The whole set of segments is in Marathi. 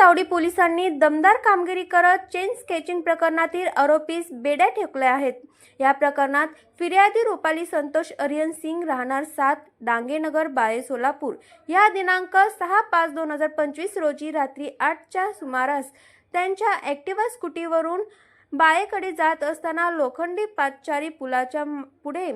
चावडी पोलिसांनी दमदार कामगिरी करत चेन स्केचिंग प्रकरणातील आरोपीस बेड्या ठोकल्या आहेत। या प्रकरणात फिर्यादी रुपाली संतोष अरिहंत सिंग राहणार 7 डांगेनगर बाळे सोलापूर या दिनांक 6/5/2025 रोजी रात्री 8च्या सुमारास त्यांच्या ॲक्टिवा स्कूटीवरून बाळेकडे जात असताना लोखंडी पादचारी पुलाच्या पुढे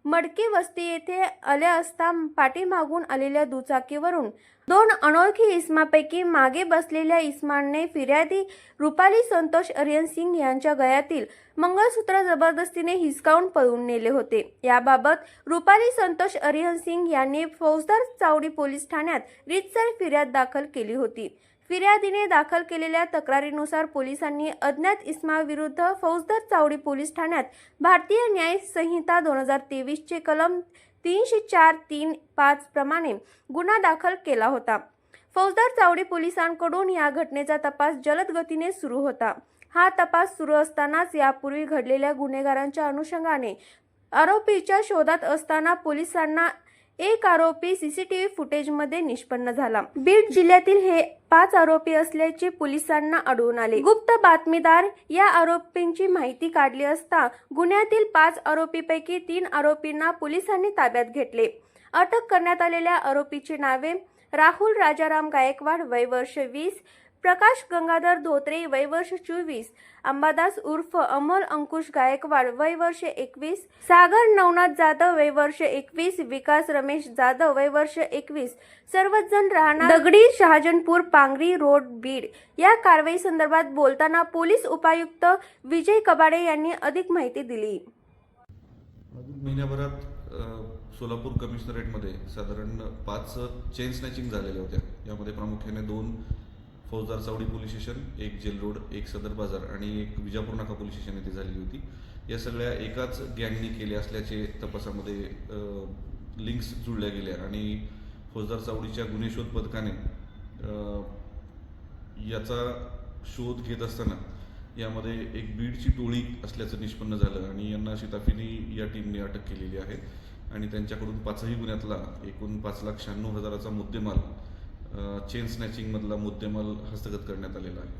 मडकी वस्ती येथे आले असता पाठीमागून आलेल्या दुचाकीवरून 2 अनोळखी इसमापैकी मागे बसलेल्या इसमाने फिर्यादी रुपाली संतोष अरिहंत सिंग यांच्या गळ्यातील मंगळसूत्र जबरदस्तीने हिसकावून पळून नेले होते। याबाबत रुपाली संतोष अरिहंत सिंग यांनी फौजदार चावडी पोलीस ठाण्यात रीतसर फिर्याद दाखल केली होती। फिर्यादीने दाखल केलेल्या तक्रारीनुसार पोलिसांनी अज्ञात इसमाविरुद्ध फौजदार चावडी पोलीस ठाण्यात भारतीय न्याय संहिता 2023 चे कलम 304(3)(5) प्रमाणे गुन्हा दाखल केला होता। फौजदार चावडी पोलिसांकडून या घटनेचा तपास जलद गतीने सुरू होता। हा तपास सुरू असतानाच यापूर्वी घडलेल्या गुन्हेगारांच्या अनुषंगाने आरोपीच्या शोधात असताना पोलिसांना एक आरोपी सीसीटीव्ही फुटेजमध्ये निष्पन्न झाला। बीड जिल्ह्यातील हे 5 आरोपी असल्याचे पोलिसांना आढळून आले। गुप्त बातमीदार या आरोपींची माहिती काढली असता गुन्ह्यातील 5 आरोपीपैकी 3 आरोपींना पोलिसांनी ताब्यात घेतले। अटक करण्यात आलेल्या आरोपीची नावे राहुल राजाराम गायकवाड वय वर्ष 20, प्रकाश गंगाधर धोत्रे वय वर्ष 24, अंबादास उर्फ अमोल अंकुश गायकवाड वय वर्ष 21, सागर नवनाथ जाधव वय वर्ष 21, विकास रमेश जाधव वय वर्ष 21, सर्वच जण राहणार दगडी शहाजनपूर पांगरी रोड बीड। या कारवाई संदर्भात बोलताना पोलीस उपायुक्त विजय कबाडे यांनी अधिक माहिती दिली। महिन्याभरात सोलापूर कमिशनरेटमध्ये साधारण 5 चेन स्नॅचिंग झालेल्या होत्या। यामध्ये प्रामुख्याने 2 फौजदार चावडी पोलीस स्टेशन, 1 जेल रोड, 1 सदर बाजार आणि 1 विजापूर नाका पोलीस स्टेशन येथे झालेली होती। या सगळ्या एकाच गँगने केले असल्याचे तपासामध्ये लिंक्स जुळल्या गेल्या आणि फौजदार चावडीच्या गुन्हे शोध पथकाने याचा शोध घेत असताना यामध्ये एक बीडची टोळी असल्याचं निष्पन्न झालं आणि यांना शिताफीने या टीमने अटक केलेली आहे आणि त्यांच्याकडून 5ही गुन्ह्यातला एकूण 5,96,000चा मुद्देमाल चेन स्नॅचिंग मधला मुद्देमाल हस्तगत करण्यात आलेला आहे।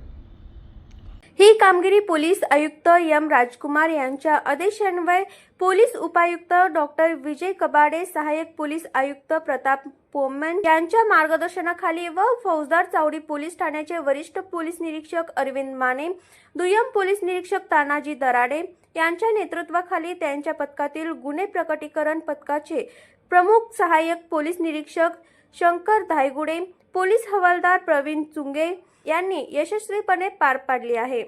ही कामगिरी पोलीस आयुक्त एम राजकुमार यांच्या आदेशान्वये पोलीस उपायुक्त डॉक्टर विजय कबाडे, सहाय्यक पोलीस आयुक्त प्रताप पोमन यांच्या मार्गदर्शनाखाली व फौजदार चावडी पोलीस ठाण्याचे वरिष्ठ पोलीस निरीक्षक अरविंद माने, दुय्यम पोलीस निरीक्षक तानाजी दराडे यांच्या नेतृत्वाखाली त्यांच्या पथकातील गुन्हे प्रकटीकरण पथकाचे प्रमुख सहाय्यक पोलीस निरीक्षक शंकर धायगुडे, पोलीस हवालदार प्रवीण चुंगे यांनी यशस्वीपणे पार पाडली आहे।